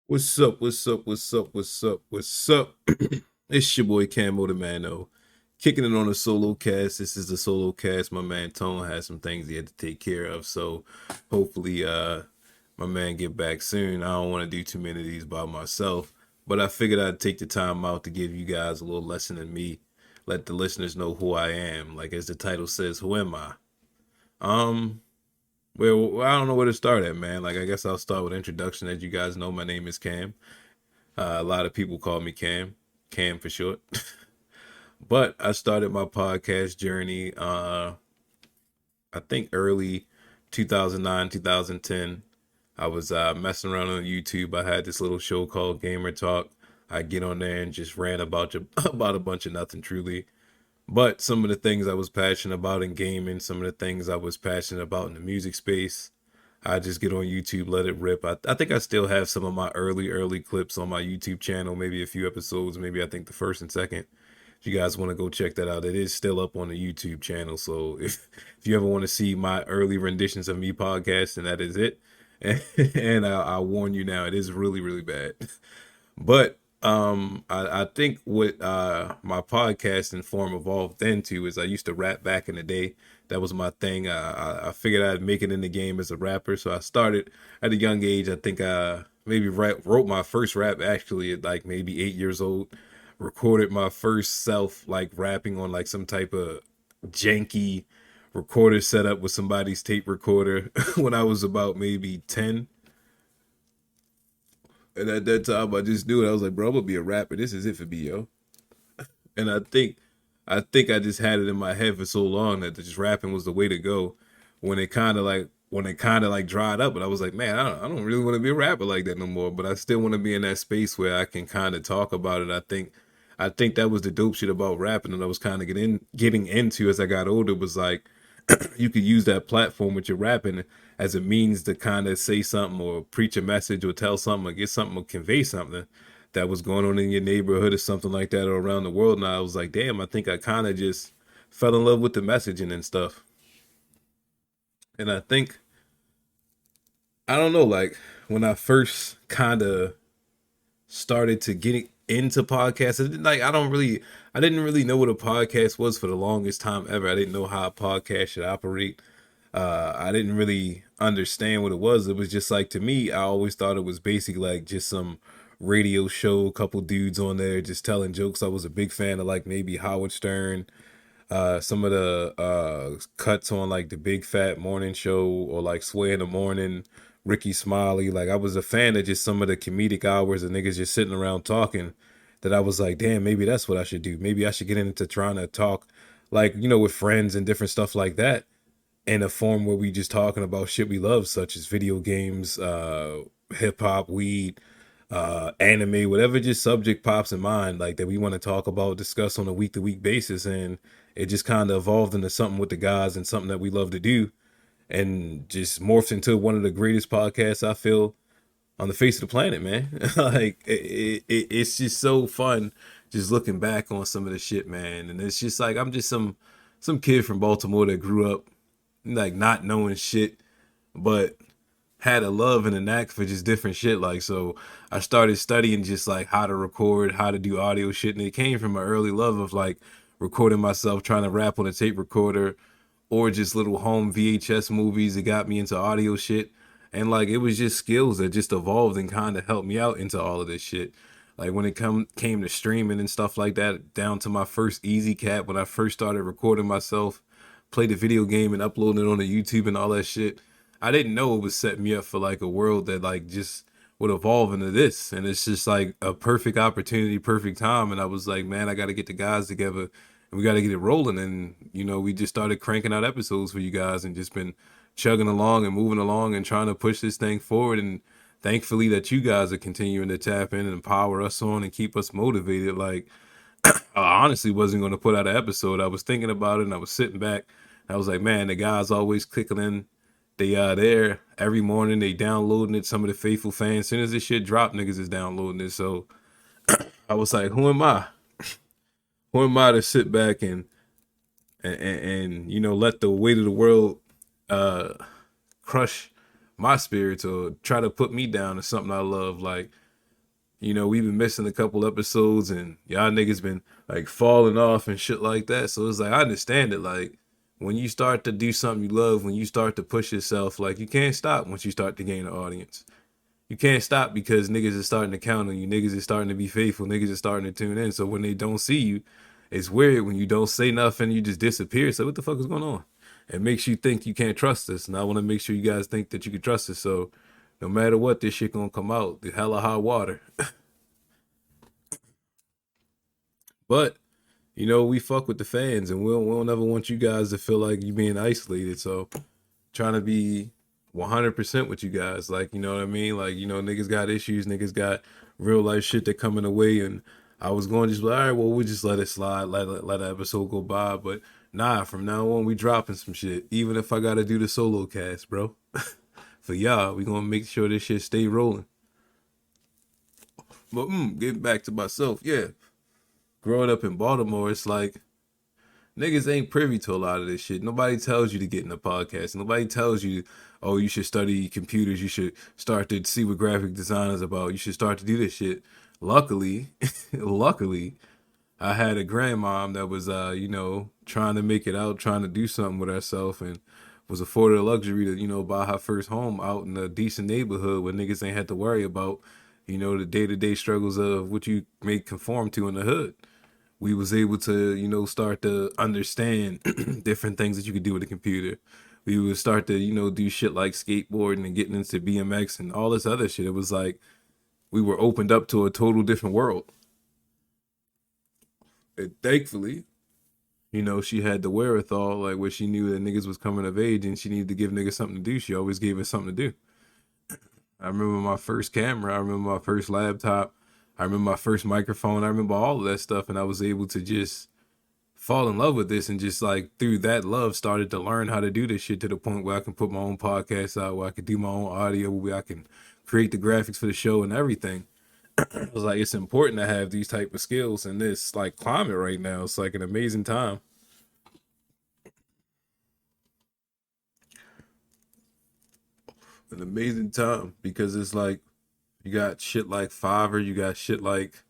What's up? What's up? What's up? What's up? What's up? It's your boy Camo the Mano, kicking it on a solo cast. This is a solo cast. My man Tone has some things he had to take care of, so hopefully, my man get back soon. I don't want to do too many of these by myself, but I figured I'd take the time out to give you guys a little lesson in me, let the listeners know who I am. Like as the title says, who am I? Um, well, I don't know where to start at, man. Like I guess I'll start with introduction. As you guys know, my name is Cam. A lot of people call me Cam, Cam for short. But I started my podcast journey, I think early 2009, 2010. I was messing around on YouTube. I had this little show called Gamer Talk. I get on there and just ran about about a bunch of nothing, truly. But some of the things I was passionate about in gaming, some of the things I was passionate about in the music space, I just get on YouTube, let it rip. I think I still have some of my early clips on my YouTube channel, maybe a few episodes, maybe I think the first and second. If you guys want to go check that out, it is still up on the YouTube channel. So if you ever want to see my early renditions of me podcasting, that is it. And I warn you now, it is really bad. But I think what my podcasting form evolved into is I used to rap back in the day. That was my thing. I figured I'd make it in the game as a rapper, so I started at a young age. I think I maybe wrote my first rap actually at like maybe 8 years old. Recorded my first self like rapping on like some type of janky recorder setup with somebody's tape recorder when I was about maybe 10. And at that time, I just knew it. I was like, bro, I'm gonna be a rapper. This is it for me, yo. And I think I just had it in my head for so long that just rapping was the way to go. When it kind of like dried up, and I was like, man, I don't really want to be a rapper like that no more. But I still want to be in that space where I can kind of talk about it. I think that was the dope shit about rapping, and I was kind of getting into as I got older. Was like you could use that platform with your rapping as a means to kind of say something or preach a message or tell something or get something or convey something that was going on in your neighborhood or something like that or around the world. And I was like, damn, I think I kind of just fell in love with the messaging and stuff. And I think, I don't know, like when I first kind of started to get into podcasts, like I didn't really know what a podcast was for the longest time ever. I didn't know how a podcast should operate. I didn't really understand what it was. It was just like to me, I always thought it was basically like just some radio show, couple dudes on there just telling jokes. I was a big fan of like maybe Howard Stern, some of the cuts on like the Big Fat Morning Show or like Sway in the Morning, Ricky Smiley. Like I was a fan of just some of the comedic hours and niggas just sitting around talking. That I was like, damn, maybe that's what I should do. Maybe I should get into trying to talk, like with friends and different stuff like that in a form where we just talking about shit we love, such as video games, hip hop, weed, anime, whatever just subject pops in mind, like that we want to talk about, discuss on a week to week basis. And it just kind of evolved into something with the guys and something that we love to do and just morphed into one of the greatest podcasts I feel on the face of the planet, man. Like it's just so fun just looking back on some of the shit, man. And it's just like I'm just some kid from Baltimore that grew up like not knowing shit, but had a love and a knack for just different shit. Like, so I started studying just like how to record, how to do audio shit. And it came from an early love of like recording myself, trying to rap on a tape recorder or just little home VHS movies that got me into audio shit. And like, it was just skills that just evolved and kind of helped me out into all of this shit. Like when it came to streaming and stuff like that, down to my first Easy Cat when I first started recording myself, play the video game and upload it on the YouTube and all that shit. I didn't know it would set me up for like a world that like just would evolve into this. And it's just like a perfect opportunity, perfect time. And I was like, man, I got to get the guys together and we got to get it rolling. And, we just started cranking out episodes for you guys and just been chugging along and moving along and trying to push this thing forward. And thankfully that you guys are continuing to tap in and empower us on and keep us motivated. Like, I honestly wasn't going to put out an episode. I was thinking about it and I was sitting back. I was like, man, the guys always clicking in. They there every morning. They downloading it. Some of the faithful fans. As soon as this shit drop, niggas is downloading it. So I was like, who am I? Who am I to sit back and let the weight of the world uh crush my spirits or try to put me down to something I love? Like we've been missing a couple episodes and y'all niggas been like falling off and shit like that. So it's like I understand it. Like when you start to do something you love, when you start to push yourself, like you can't stop once you start to gain an audience. You can't stop because niggas is starting to count on you. Niggas is starting to be faithful. Niggas is starting to tune in. So when they don't see you, it's weird when you don't say nothing, you just disappear. So what the fuck is going on? It makes you think you can't trust us. And I want to make sure you guys think that you can trust us. So no matter what, this shit gonna come out. The hella hot water. But we fuck with the fans, and we don't ever want you guys to feel like you being isolated. So trying to be 100% with you guys, like you know what I mean. Like niggas got issues, niggas got real life shit that coming away, and I was going to just be like, all right, well we just let it slide, let the episode go by. But nah, from now on we dropping some shit, even if I gotta do the solo cast, bro. For y'all, we gonna make sure this shit stay rolling. But getting back to myself, yeah. Growing up in Baltimore, it's like niggas ain't privy to a lot of this shit. Nobody tells you to get in a podcast. Nobody tells you, oh, you should study computers. You should start to see what graphic design is about. You should start to do this shit. Luckily, luckily, I had a grandmom that was, trying to make it out, trying to do something with herself, and was afforded a luxury to, buy her first home out in a decent neighborhood where niggas ain't had to worry about, the day-to-day struggles of what you may conform to in the hood. We was able to, start to understand different things that you could do with a computer. We would start to, do shit like skateboarding and getting into BMX and all this other shit. It was like we were opened up to a total different world. And thankfully, she had the wherewithal, like where she knew that niggas was coming of age and she needed to give niggas something to do. She always gave us something to do. I remember my first camera. I remember my first laptop. I remember my first microphone. I remember all of that stuff. And I was able to just fall in love with this and just like through that love started to learn how to do this shit to the point where I can put my own podcast out, where I can do my own audio, where I can create the graphics for the show and everything. I was like, it's important to have these type of skills in this like climate right now. It's like an amazing time. An amazing time because it's like you got shit like Fiverr, you got shit like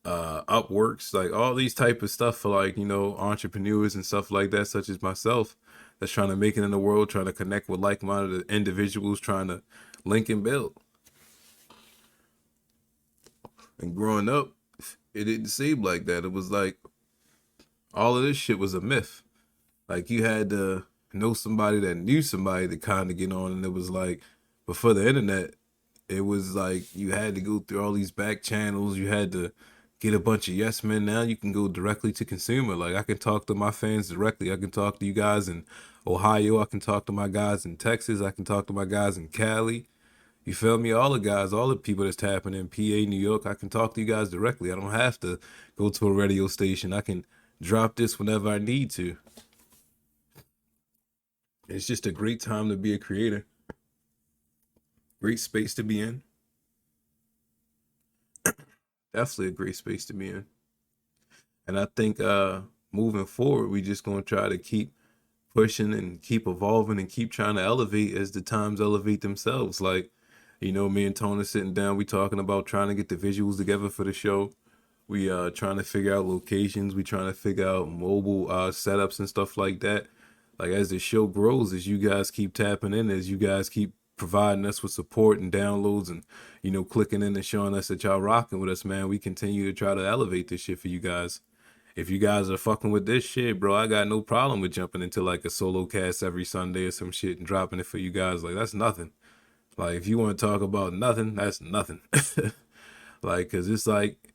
Upworks, like all these type of stuff for like entrepreneurs and stuff like that, such as myself, that's trying to make it in the world, trying to connect with like-minded individuals, trying to link and build. And growing up, it didn't seem like that. It was like all of this shit was a myth. Like you had to know somebody that knew somebody to kind of get on, and it was like before the internet, it was like you had to go through all these back channels. You had to get a bunch of yes men. Now you can go directly to consumer. Like I can talk to my fans directly. I can talk to you guys in Ohio. I can talk to my guys in Texas. I can talk to my guys in Cali. You feel me? All the guys, all the people that's tapping in PA, New York. I can talk to you guys directly. I don't have to go to a radio station. I can drop this whenever I need to. It's just a great time to be a creator. Great space to be in. Definitely a great space to be in. And I think moving forward, we just gonna try to keep pushing and keep evolving and keep trying to elevate as the times elevate themselves. Like, me and Tony sitting down, we talking about trying to get the visuals together for the show. We trying to figure out locations. We trying to figure out mobile setups and stuff like that. Like as the show grows, as you guys keep tapping in, as you guys keep providing us with support and downloads and clicking in and showing us that y'all rocking with us, man, we continue to try to elevate this shit for you guys. If you guys are fucking with this shit, bro, I got no problem with jumping into like a solo cast every Sunday or some shit and dropping it for you guys. Like that's nothing. Like if you want to talk about nothing, that's nothing. Like cuz it's like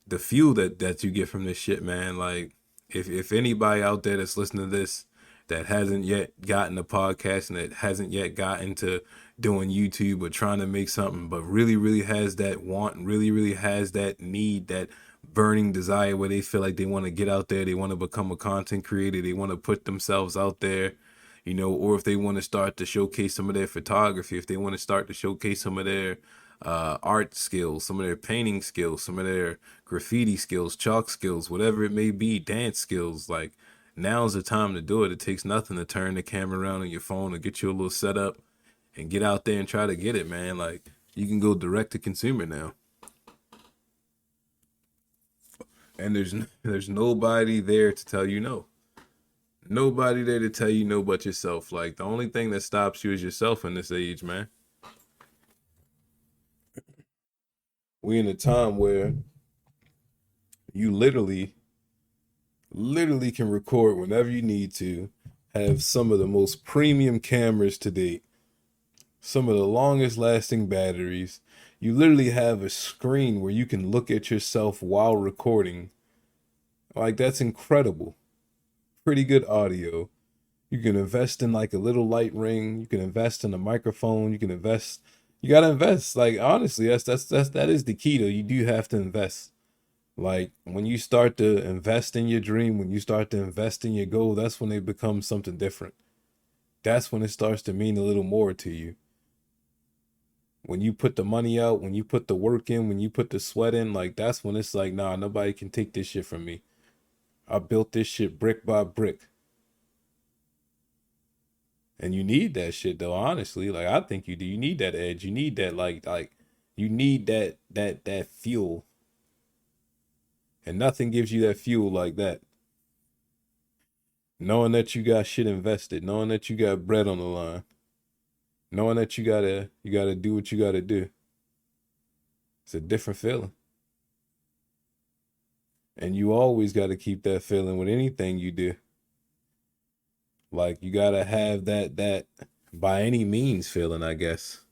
the fuel that you get from this shit, man. Like if anybody out there that's listening to this that hasn't yet gotten a podcast and that hasn't yet gotten to doing YouTube or trying to make something, but really has that want, really has that need, that burning desire where they feel like they want to get out there, they want to become a content creator, they want to put themselves out there, or if they want to start to showcase some of their photography, if they want to start to showcase some of their art skills, some of their painting skills, some of their graffiti skills, chalk skills, whatever it may be, dance skills, like now's the time to do it. It takes nothing to turn the camera around on your phone and get you a little setup and get out there and try to get it, man. Like you can go direct to consumer now. And there's nobody there to tell you no. Nobody there to tell you no but yourself. Like the only thing that stops you is yourself in this age, man. We in a time where you literally can record whenever you need to, have some of the most premium cameras to date, some of the longest lasting batteries. You literally have a screen where you can look at yourself while recording. Like that's incredible. Pretty good audio. You can invest in like a little light ring. You can invest in a microphone. You can invest. You gotta invest. Like honestly, that is the key though. You do have to invest. Like when you start to invest in your dream, when you start to invest in your goal, that's when it becomes something different. That's when it starts to mean a little more to you. When you put the money out, when you put the work in, when you put the sweat in, like that's when it's like, nah, nobody can take this shit from me. I built this shit brick by brick. And you need that shit though, honestly. Like I think you do. You need that edge. You need that like you need that fuel. And nothing gives you that fuel like that. Knowing that you got shit invested, knowing that you got bread on the line, knowing that you gotta do what you gotta do. It's a different feeling. And you always gotta keep that feeling with anything you do. Like you gotta have that by any means feeling, I guess.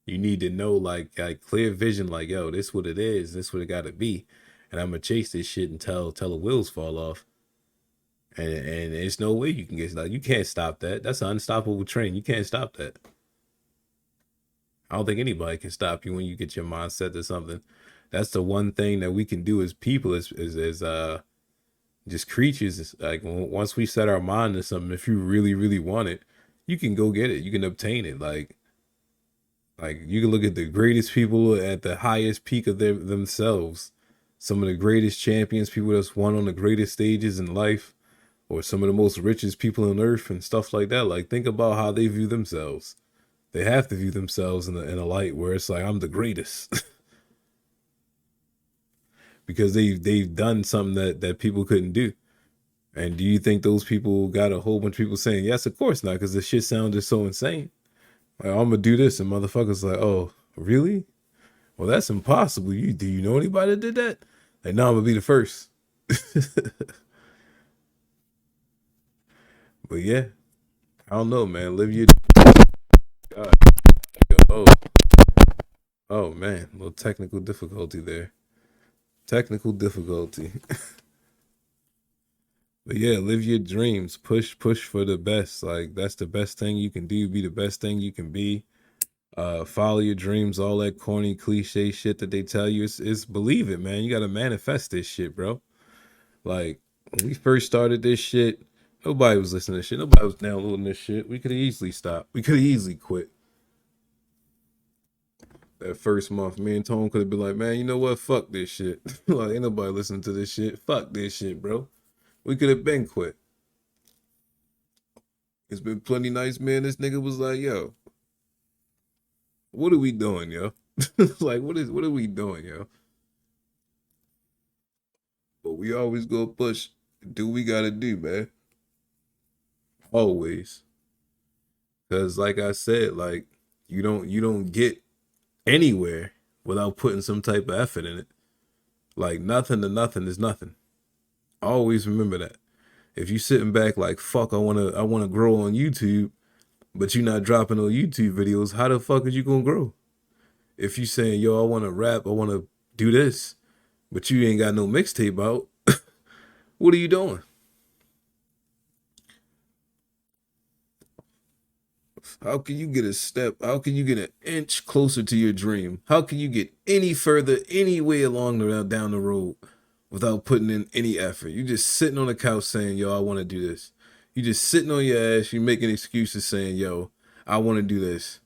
You need to know like clear vision, like, yo, this what it is, this what it gotta be. And I'm gonna chase this shit until the wheels fall off. And there's no way you can get like you can't stop that. That's an unstoppable train. You can't stop that. I don't think anybody can stop you when you get your mindset to something. That's the one thing that we can do as people, as just creatures. It's like once we set our mind to something, if you really want it, you can go get it. You can obtain it. Like you can look at the greatest people at the highest peak of themselves. Some of the greatest champions, people that's won on the greatest stages in life, or some of the most richest people on earth and stuff like that. Like think about how they view themselves. They have to view themselves in a light where it's like I'm the greatest because they've done something that people couldn't do. And do you think those people got a whole bunch of people saying yes? Of course not, because the shit sounded so insane. Like I'm gonna do this, and motherfuckers like, oh, really? Well, that's impossible. Do you know anybody that did that? Like, no, I'm gonna be the first. But yeah, I don't know, man. Live your God. Oh, oh man, a little technical difficulty there. Technical difficulty. But yeah, live your dreams. Push for the best. Like that's the best thing you can do. Be the best thing you can be. Follow your dreams. All that corny cliche shit that they tell you. It's believe it, man. You gotta manifest this shit, bro. Like when we first started this shit, nobody was listening to this shit. Nobody was downloading this shit. We could have easily stopped. We could have easily quit. That first month, me and Tone could have been like, man, you know what? Fuck this shit. Like, ain't nobody listening to this shit. Fuck this shit, bro. We could have been quit. It's been plenty nights, man. This nigga was like, yo, what are we doing, yo? Like, what are we doing, yo? But we always go push, do what we gotta do, man. Always. Cause like I said, like you don't get anywhere without putting some type of effort in it. Like nothing to nothing is nothing. Always remember that. If you sitting back like fuck, I wanna grow on YouTube, but you're not dropping no YouTube videos, how the fuck is you gonna grow? If you saying, yo, I wanna rap, I wanna do this, but you ain't got no mixtape out, what are you doing? How can you get a step? How can you get an inch closer to your dream? How can you get any further, any way along the down the road without putting in any effort? You just sitting on the couch saying, yo, I want to do this. You just sitting on your ass, you making excuses saying, yo, I want to do this.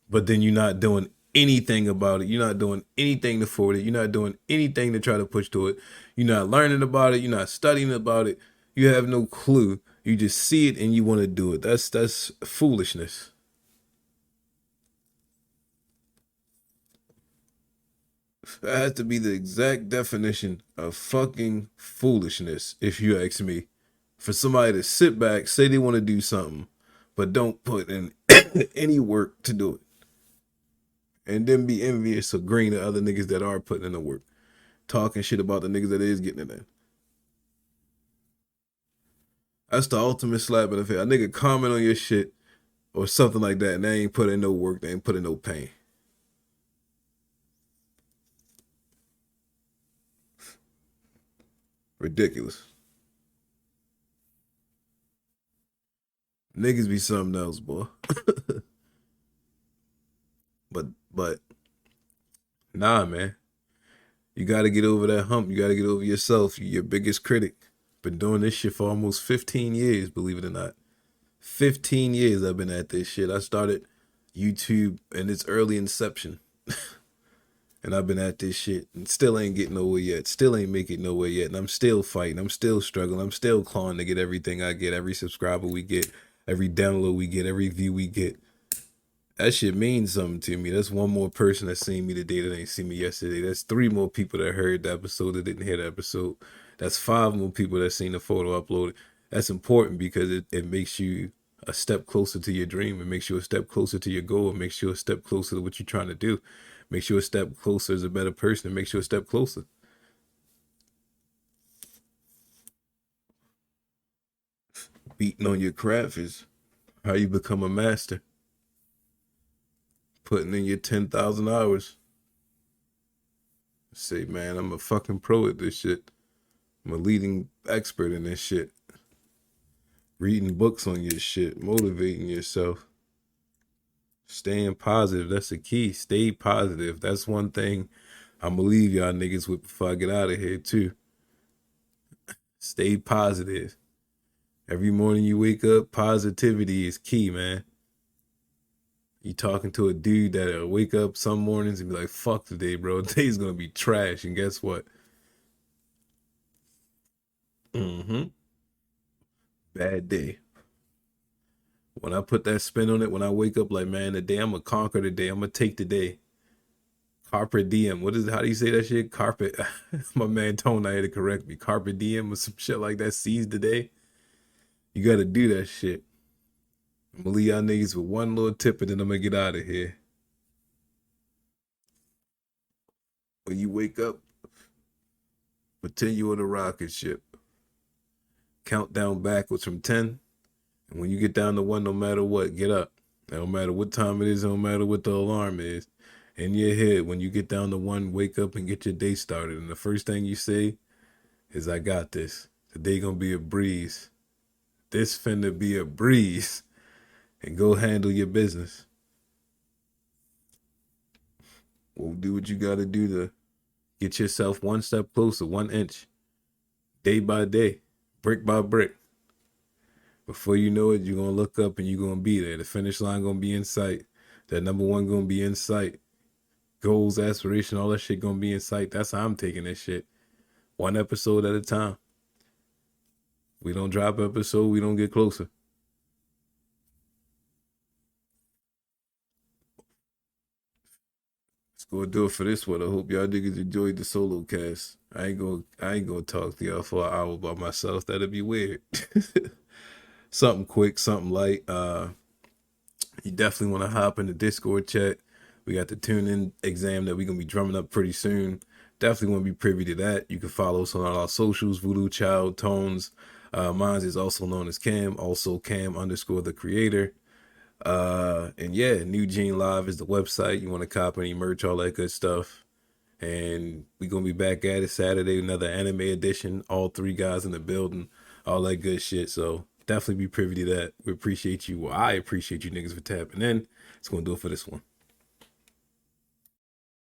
But then you're not doing anything about it. You're not doing anything to forward it. You're not doing anything to try to push to it. You're not learning about it. You're not studying about it. You have no clue. You just see it and you want to do it. That's foolishness. That has to be the exact definition of fucking foolishness, if you ask me. For somebody to sit back, say they want to do something, but don't put in any work to do it. And then be envious or green at other niggas that are putting in the work. Talking shit about the niggas that is getting it in. That's the ultimate slap in the face. A nigga comment on your shit or something like that, and they ain't put in no work, they ain't put in no pain. Ridiculous. Niggas be something else, boy. but nah, man. You gotta get over that hump. You gotta get over yourself. You're your biggest critic. Been doing this shit for almost 15 years, believe it or not. 15 years I've been at this shit. I started YouTube in its early inception. And I've been at this shit and still ain't getting nowhere yet. Still ain't making nowhere yet. And I'm still fighting. I'm still struggling. I'm still clawing to get everything I get, every subscriber we get, every download we get, every view we get. That shit means something to me. That's one more person that's seen me today that ain't seen me yesterday. That's three more people that heard the episode that didn't hear the episode. That's five more people that seen the photo uploaded. That's important because it makes you a step closer to your dream. It makes you a step closer to your goal. It makes you a step closer to what you're trying to do. It makes you a step closer as a better person. It makes you a step closer. Beating on your craft is how you become a master. Putting in your 10,000 hours. Say, man, I'm a fucking pro at this shit. I'm a leading expert in this shit. Reading books on your shit, motivating yourself. Staying positive, that's the key. Stay positive. That's one thing I'm gonna leave y'all niggas with before I get out of here too. Stay positive. Every morning you wake up, positivity is key, man. You talking to a dude that'll wake up some mornings and be like, fuck today, bro. Today's gonna be trash. And guess what? Mm-hmm. Bad day. When I put that spin on it, when I wake up like, man, today I'm gonna conquer the day. I'm gonna take the day. Carpe diem. What is it? How do you say that shit? Carpet. My man Tone, I had to correct me. Carpe diem or some shit like that. Seize the day. You gotta do that shit. I'm gonna leave y'all niggas with one little tip and then I'm gonna get out of here. When you wake up, pretend you on a rocket ship. Count down backwards from 10. And when you get down to 1, no matter what, get up. No matter what time it is, no matter what the alarm is. In your head, when you get down to 1, wake up and get your day started. And the first thing you say is, I got this. Today gonna be a breeze. This finna be a breeze. And go handle your business. Well, do what you gotta do to get yourself one step closer, 1 inch, day by day, brick by brick. Before you know it, you're gonna look up and you're gonna be there. The finish line gonna be in sight. That number one gonna be in sight. Goals, aspiration, all that shit gonna be in sight. That's how I'm taking this shit. One episode at a time. We don't drop episode, we don't get closer. Let's go do it for this one. I hope y'all niggas enjoyed the solo cast. I ain't gonna talk to y'all for an hour by myself. That'd be weird. Something quick, something light. You definitely want to hop in the Discord chat. We got the tune in exam that we're going to be drumming up pretty soon. Definitely want to be privy to that. You can follow us on all our socials, Voodoo Child, Tones. Mine is also known as Cam, also Cam underscore the creator. And yeah, New Gene Live is the website. You want to cop any merch, all that good stuff. And we're going to be back at it Saturday, another anime edition. All three guys in the building, all that good shit. So definitely be privy to that. We appreciate you. Well, I appreciate you niggas for tapping in. It's going to do it for this one.